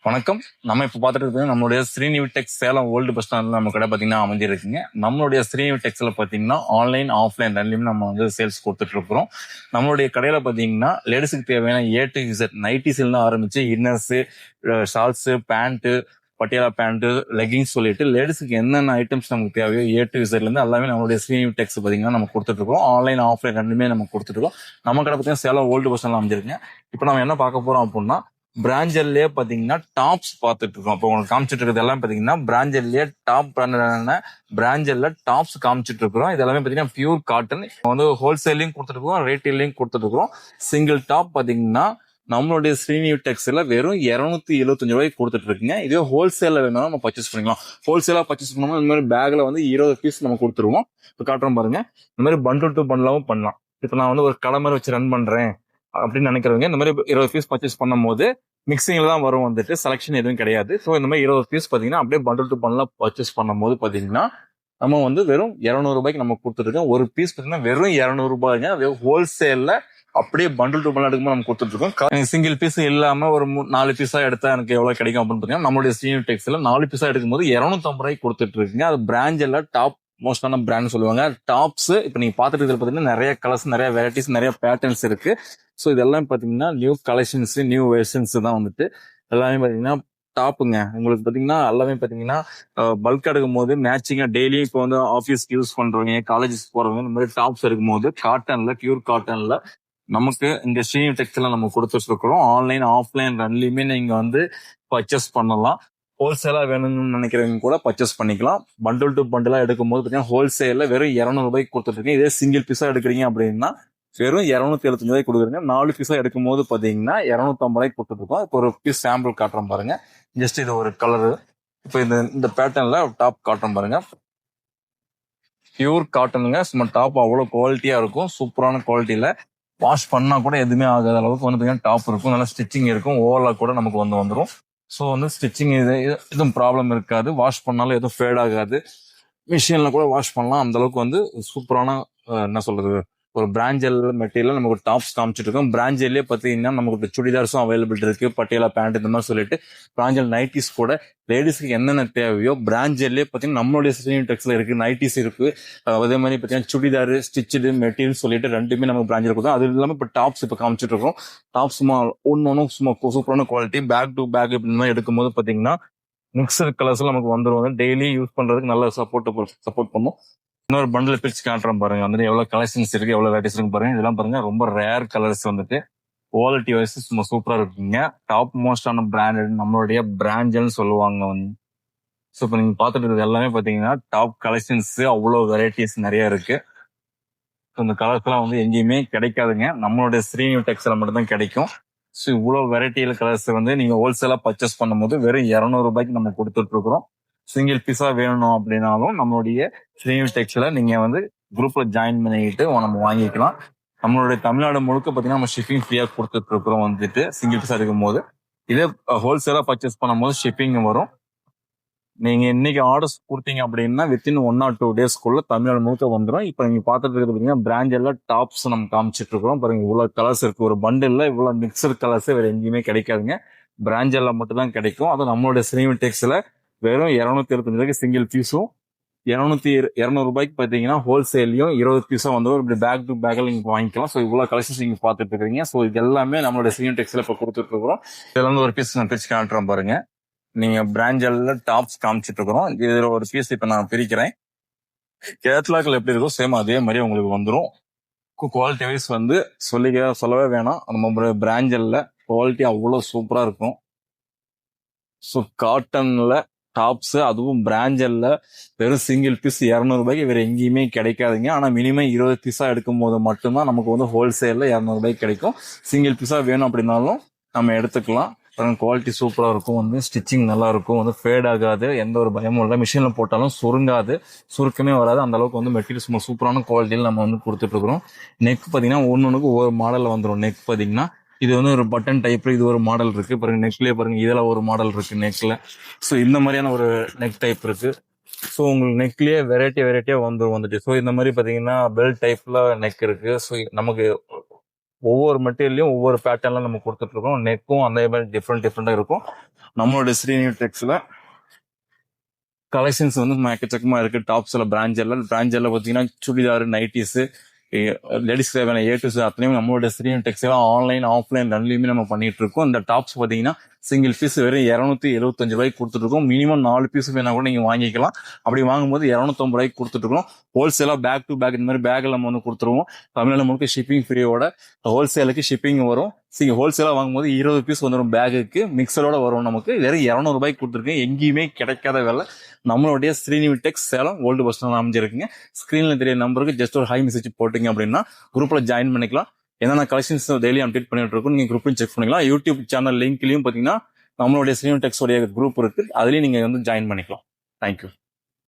வணக்கம். நம்ம இப்ப பார்த்துட்டு இருக்கிறது நம்மளுடைய ஸ்ரீநிவி டெக்ஸ் சேலம் ஓல்டு பஸ் ஸ்டாண்ட்ல நம்ம கடை பாத்தீங்கன்னா அமைஞ்சிருக்குங்க. நம்மளுடைய ஸ்ரீநிவி டெக்ஸ்ல பாத்தீங்கன்னா ஆன்லைன் ஆஃப்லைன் ரெண்டுலயுமே நம்ம வந்து சேல்ஸ் கொடுத்துட்டு இருக்கிறோம். நம்மளுடைய கடையில பாத்தீங்கன்னா லேடிஸுக்கு தேவையான ஏ டு இசட் நைட்டிஸ்ல ஆரம்பிச்சு inners, shorts, pant, Patiala pant, leggings சொல்லிட்டு லேடிஸுக்கு என்னென்ன ஐட்டம்ஸ் நமக்கு தேவையோ ஏ டு இசட்ல இருந்து எல்லாமே நம்மளுடைய ஸ்ரீநிவி டெக்ஸ் பாத்தீங்கன்னா நம்ம கொடுத்துட்டு இருக்கோம். ஆன்லைன் ஆஃப்லைன் ரெண்டுமே நம்ம கொடுத்துட்டு இருக்கோம். நம்ம கடை பாத்தீங்கன்னா சேலம் ஓல்டு பஸ் ஸ்டாண்ட்ல அமைஞ்சிருக்குங்க. இப்ப நம்ம என்ன பார்க்க போறோம் அப்படின்னா பிராஞ்சல்லே பாத்தீங்கன்னா டாப்ஸ் பார்த்துட்டு இருக்கோம். இப்போ உங்களுக்கு காமிச்சிட்டு இருக்கிறது எல்லாம் பாத்தீங்கன்னா பிராஞ்சல்லே டாப் பிராண்டான பிராஞ்சல்ல டாப்ஸ் காமிச்சிட்டு இருக்கிறோம். இது எல்லாமே பாத்தீங்கன்னா பியூர் காட்டன் வந்து ஹோல்சேலையும் கொடுத்துருக்கோம், ரீட்டைலையும் கொடுத்துருக்கோம். சிங்கிள் டாப் பாத்தீங்கன்னா நம்மளுடைய ஸ்ரீநிவி டெக்ஸ்ல வெறும் 275 ரூபாய்க்கு கொடுத்துட்டு இருக்குங்க. இதே ஹோல்சேல்ல வேணாலும் நம்ம பர்ச்சேஸ் பண்ணிக்கலாம். ஹோல்சேலா பர்ச்சேஸ் பண்ணோம்னா இந்த மாதிரி பேக்ல வந்து 20 பீஸ் நம்ம கொடுத்துருவோம். இப்போ காட்டுறோம் பாருங்க. இந்த மாதிரி பண்டில் டு பண்டிலாவும் பண்ணலாம். இப்போ நான் வந்து ஒரு கடை மாதிரி வச்சு ரன் பண்றேன் அப்படின்னு நினைக்கிறவங்க இந்த மாதிரி 20 பீஸ் பர்ச்சேஸ் பண்ணும் போது மிக்சிங்ல தான் வரும், வந்துட்டு செலக்ஷன் எதுவும் கிடையாது. ஸோ இந்த மாதிரி 20 பீஸ் பாத்தீங்கன்னா அப்படியே பண்டில் டு பண்டிலா பர்ச்சேஸ் பண்ணும் போது பாத்தீங்கன்னா நம்ம வந்து வெறும் 200 ரூபாய்க்கு நம்ம கொடுத்துருக்கோம். ஒரு பீஸ் பாத்தீங்கன்னா வெறும் 200 ரூபாய்ங்க. அது ஹோல்சேல்ல அப்படியே பண்டில் டு பண்டில் எடுக்கும்போது நம்ம கொடுத்துட்டு இருக்கோம். சிங்கிள் பீஸ் இல்லாம ஒரு 4 பீஸா எடுத்தா எனக்கு எவ்வளவு கிடைக்கும் அப்படின்னு பாத்தீங்கன்னா நம்மளுடைய ஸ்ரீநிவி டெக்ஸ்ல 4 பீஸா எடுக்கும்போது 250 ரூபாய்க்கு கொடுத்துட்டு இருக்குங்க. அது பிராஞ்சில் டாப் மோஸ்டான பிராண்ட் சொல்லுவாங்க. டாப்ஸ் இப்ப நீங்க பாத்துட்டு இருக்கிறது பாத்தீங்கன்னா நிறைய கலர்ஸ், நிறைய வெரைட்டிஸ், நிறைய பேட்டர்ன்ஸ் இருக்கு. ஸோ இதெல்லாம் பாத்தீங்கன்னா நியூ கலெக்ஷன்ஸ், நியூ வெர்ஷன்ஸ் தான் வந்துட்டு எல்லாமே பாத்தீங்கன்னா டாப்புங்க. உங்களுக்கு பாத்தீங்கன்னா எல்லாமே பாத்தீங்கன்னா பல்க் எடுக்கும் போது மேட்சிங்கா டெய்லியும் இப்போ வந்து ஆஃபீஸ்க்கு யூஸ் பண்றவங்க, காலேஜஸ் போறவங்க இந்த மாதிரி டாப்ஸ் எடுக்கும் போது காட்டன்ல, பியூர் காட்டன்ல நமக்கு இந்த ஸ்ரீநிவி டெக்ஸ்ல நம்ம கொடுத்துட்டு இருக்கிறோம். ஆன்லைன் ஆஃப்லைன் ரெண்டுலயுமே நீங்க வந்து பர்ச்சேஸ் பண்ணலாம். ஹோல்சேலா வேணும்னு நினைக்கிறவங்க கூட பர்ச்சேஸ் பண்ணிக்கலாம். பண்டில் டு பண்டிலா எடுக்கும் போது பாத்தீங்கன்னா ஹோல்சேல்ல வெறும் 200 ரூபாய்க்கு கொடுத்துட்டு இருக்கீங்க. இதே சிங்கிள் பீஸா எடுக்கிறீங்க அப்படின்னா வெறும் 275 ரூபாய்க்கு கொடுக்குறீங்க. 4 பீஸா எடுக்கும் போது பாத்தீங்கன்னா 250 ரூபாய்க்கு கொடுத்துட்டு இருக்கோம். இப்போ ஒரு பீஸ் சாம்பிள் காட்டுறோம் பாருங்க. ஜஸ்ட் இது ஒரு கலரு. இப்போ இந்த பேட்டர்ன்ல டாப் காட்டுறோம் பாருங்க. பியூர் காட்டனுங்க. சும்மா டாப் அவ்வளவு குவாலிட்டியா இருக்கும். சூப்பரான குவாலிட்டியில வாஷ் பண்ணா கூட எதுவுமே ஆகாத அளவுக்கு வந்து டாப் இருக்கும். நல்லா ஸ்டிச்சிங் இருக்கும். ஓவர்லாக் கூட நமக்கு வந்துரும். ஸோ வந்து ஸ்டிச்சிங் எதுவும் ப்ராப்ளம் இருக்காது. வாஷ் பண்ணாலும் எதுவும் ஃபேட் ஆகாது. மிஷின்ல கூட வாஷ் பண்ணலாம். அந்த அளவுக்கு வந்து சூப்பரான என்ன சொல்றது ஒரு பிராஞ்சல் மெட்டீரியல் நமக்கு டாப்ஸ் காமிச்சிட்டு இருக்கோம். பிராஞ்சல்லே பாத்தீங்கன்னா நமக்கு சுடிதார்ஸும் அவைலபிள் இருக்கு, பட்டியலா பேண்ட் இந்த மாதிரி சொல்லிட்டு பிராஞ்சல் நைட்டிஸ் கூட லேடிஸ்க்கு என்னென்ன தேவையோ பிராஞ்சல்லே பாத்தீங்கன்னா நம்மளுடைய ஸ்ரீநிவி டெக்ஸ்ல இருக்கு. நைட்டிஸ் இருக்கு, அதே மாதிரி பாத்தீங்கன்னா சுடிதார், ஸ்டிச்சு மெட்டீரியல் சொல்லிட்டு ரெண்டுமே நமக்கு பிராஞ்சல் கொடுத்தோம். அது இல்லாம இப்ப டாப்ஸ் இப்ப காமிச்சிட்டு இருக்கோம். டாப் சும்மா ஒன்னொன்னும் சும்மா சூப்பரான குவாலிட்டி. பேக் டு பேக் இப்படி எடுக்கும் போது பாத்தீங்கன்னா மிக்சர் கலர்ஸ் நமக்கு வந்துடும். டெய்லி யூஸ் பண்றதுக்கு நல்ல சப்போர்ட் பண்ணும். இன்னொரு பண்டில் பிரிச்சு காட்டுறோம் பாருங்க. வந்துட்டு எவ்வளவு கலெக்ஷன்ஸ் இருக்கு, எவ்வளவு வெரைட்டிஸ் இருக்கு பாருங்க. இதெல்லாம் பாருங்க ரொம்ப ரேர் கலர்ஸ் வந்துட்டு குவாலிட்டி வைஸ் சும்மா சூப்பரா இருக்குங்க. டாப் மோஸ்டான பிராண்டட் நம்மளுடைய பிராண்ட்னு சொல்லுவாங்க வந்து. ஸோ இப்போ நீங்க பாத்துட்டு இருக்கிறது எல்லாமே பாத்தீங்கன்னா டாப் கலெக்ஷன்ஸ், அவ்வளவு வெரைட்டிஸ் நிறைய இருக்கு. இந்த கலர்ஸ் எல்லாம் வந்து எங்கேயுமே கிடைக்காதுங்க. நம்மளுடைய ஸ்ரீநிவி டெக்ஸ்ல மட்டும் தான் கிடைக்கும். ஸோ இவ்வளவு வெரைட்டியில கலர்ஸ் வந்து நீங்க ஹோல்சேலா பர்ச்சேஸ் பண்ணும்போது வெறும் 200 ரூபாய்க்கு நம்ம கொடுத்துட்டு இருக்கிறோம். சிங்கிள் பீஸா வேணும் அப்படின்னாலும் நம்மளுடைய ஸ்ரீநிவி டெக்ஸ்ல நீங்க வந்து குரூப்ல ஜாயின் பண்ணிக்கிட்டு நம்ம வாங்கிக்கலாம். நம்மளுடைய தமிழ்நாடு முழுக்க பாத்தீங்கன்னா நம்ம ஷிப்பிங் ஃப்ரீயா கொடுத்துட்டு இருக்கிறோம் வந்துட்டு சிங்கிள் பீஸா இருக்கும் போது. இதே ஹோல்சேலா பர்ச்சேஸ் பண்ணும்போது ஷிப்பிங் வரும். நீங்க இன்னைக்கு ஆர்டர்ஸ் கொடுத்தீங்க அப்படின்னா வித்தின் 1 or 2 டேஸ்க்குள்ள தமிழ்நாடு முழுக்க வந்துடும். இப்ப நீங்க பாத்துட்டு இருக்கிறது பாத்தீங்கன்னா பிராண்ட் எல்லாம் டாப்ஸ் நம்ம காமிச்சிட்டு இருக்கிறோம் பாருங்க. இவ்வளவு கலர்ஸ் இருக்கு. ஒரு பண்டில்ல இவ்வளவு மிக்சர் கலர்ஸ் வேற எங்கேயுமே கிடைக்காதுங்க. பிராண்ட் எல்லாம் மட்டும் தான் கிடைக்கும். அது நம்மளுடைய ஸ்ரீநிவி டெக்ஸ்ல வெறும் 275 ரூபாய்க்கு சிங்கிள் பீஸும், 200 ரூபாய்க்கு பாத்தீங்கன்னா ஹோல்சேல்லையும் 20 பீஸா வந்து இப்படி பேக் டு பேக்ல நீங்க வாங்கிக்கலாம். ஸோ இவ்வளவு கலெக்ஷன்ஸ் நீங்க பாத்துட்டு இருக்கீங்க. ஸோ இது எல்லாமே நம்மளுடைய ஸ்ரீநிவி டெக்ஸ்ல இப்ப கொடுத்துட்டு இருக்கிறோம். இதுல வந்து ஒரு பீஸ் நான் பிரிச்சு காட்டுறோம் பாருங்க. நீங்க பிராஞ்சல்ல டாப்ஸ் காமிச்சிட்டு இருக்கிறோம். இதுல ஒரு பீஸ் இப்ப நான் பிரிக்கிறேன். கேட்லாக்ல எப்படி இருக்கோ சேம் அதே மாதிரி உங்களுக்கு வந்துடும். குவாலிட்டி வைஸ் வந்து சொல்லவே வேணாம். நம்ம பிராஞ்சல்ல குவாலிட்டி அவ்வளவு சூப்பரா இருக்கும். ஸோ காட்டன்ல டாப்ஸ், அதுவும் பிராஞ்சல்ல வெறும் சிங்கிள் பீஸ் 200 ரூபாய்க்கு வேற எங்கேயுமே கிடைக்காதுங்க. ஆனா மினிமம் 20 பீஸா எடுக்கும் போது மட்டும்தான் நமக்கு வந்து ஹோல்சேல்ல 200 ரூபாய்க்கு கிடைக்கும். சிங்கிள் பீஸா வேணும் அப்படின்னாலும் நம்ம எடுத்துக்கலாம். குவாலிட்டி சூப்பரா இருக்கும். வந்து ஸ்டிச்சிங் நல்லா இருக்கும். வந்து ஃபேட் ஆகாது. எந்த ஒரு பயமும் இல்லை. மிஷின்ல போட்டாலும் சுருங்காது, சுருக்கமே வராது. அந்த அளவுக்கு வந்து மெட்டீரியல் சூப்பரான குவாலிட்டியில் நம்ம வந்து கொடுத்துட்டு இருக்கிறோம். நெக் பாத்தீங்கன்னா ஒன்னொன்னுக்கு ஒவ்வொரு மாடல்ல வந்துடும். நெக் பாத்தீங்கன்னா இது வந்து ஒரு பட்டன் டைப், இது ஒரு மாடல் இருக்கு பாருங்க. நெக்லயே பாருங்க, இதுல ஒரு மாடல் இருக்கு நெக்ல. ஸோ இந்த மாதிரியான ஒரு நெக் டைப் இருக்கு. ஸோ உங்களுக்கு நெக்லயே வெரைட்டியா வந்துட்டு. ஸோ இந்த மாதிரி பாத்தீங்கன்னா பெல்ட் டைப்ல நெக் இருக்கு. ஸோ நமக்கு ஒவ்வொரு மெட்டீரியலையும் ஒவ்வொரு பேட்டர்ன்ல நம்ம கொடுத்துட்டு இருக்கோம். நெக்கும் அந்த மாதிரி டிஃப்ரெண்டா இருக்கும். நம்மளோட ஸ்ரீநியூ டெக்ஸ்ல கலெக்ஷன்ஸ் வந்து எக்கச்சக்கமா இருக்கு. டாப்ஸ்ல பிராஞ்சர்ல பாத்தீங்கன்னா சுடிதார், நைட்டிஸ், லேடிஸ் தேவையான ஏ டு அத்தனையும் நம்மளோட ஸ்ரீநியூ டெக்ஸ்ல ஆன்லைன் ஆஃப்லைன் ரெண்டுலயுமே நம்ம பண்ணிட்டு இருக்கோம். இந்த டாப்ஸ் பாத்தீங்கன்னா சிங்கிள் பீஸ் வெறும் 275 ரூபாய்க்கு கொடுத்துட்டு இருக்கோம். மினிமம் 4 பீஸ் வேணா கூட நீங்க வாங்கிக்கலாம். அப்படி வாங்கும்போது 250 ரூபாய்க்கு கொடுத்துட்டு இருக்கோம். ஹோல்சேலா பேக் டு பேக் இந்த மாதிரி பேக்ல நம்ம வந்து கொடுத்துருவோம். தமிழ்நாடு முழுக்க ஷிப்பிங் ஃப்ரீயோட ஹோல்சேலுக்கு ஷிப்பிங் வரும். ஹோல்சேலா வாங்கும்போது 20 பீஸ் வந்துடும் பேகுக்கு, மிக்சரோட வரும். நமக்கு வெறும் 200 ரூபாய்க்கு கொடுத்துருக்கேன். எங்கேயுமே கிடைக்காத வேலை நம்மளுடைய ஸ்ரீநியூ டெக்ஸ் சேலம் ஓல்டு பஸ் ஸ்டாண்ட் அமைஞ்சிருக்குங்க. ஸ்கிரீன்ல தெரிய நம்பருக்கு ஜஸ்ட் ஒரு ஹை மெசேஜ் போட்டீங்க அப்படின்னா குரூப்ல ஜாயின் பண்ணிக்கலாம். என்னென்ன கலெக்ஷன்ஸ் டெய்லி அப்டேட் பண்ணிட்டு இருக்கோம், நீங்க குரூப்லையும் செக் பண்ணிக்கலாம். யூடியூப் சேனல் லிங்க்லயும் பாத்தீங்கன்னா நம்மளுடைய ஸ்ரீநியூ டெக்ஸ் உடைய குரூப் இருக்கு, அதுலயும் நீங்க வந்து ஜாயின் பண்ணிக்கலாம். தேங்க்யூ.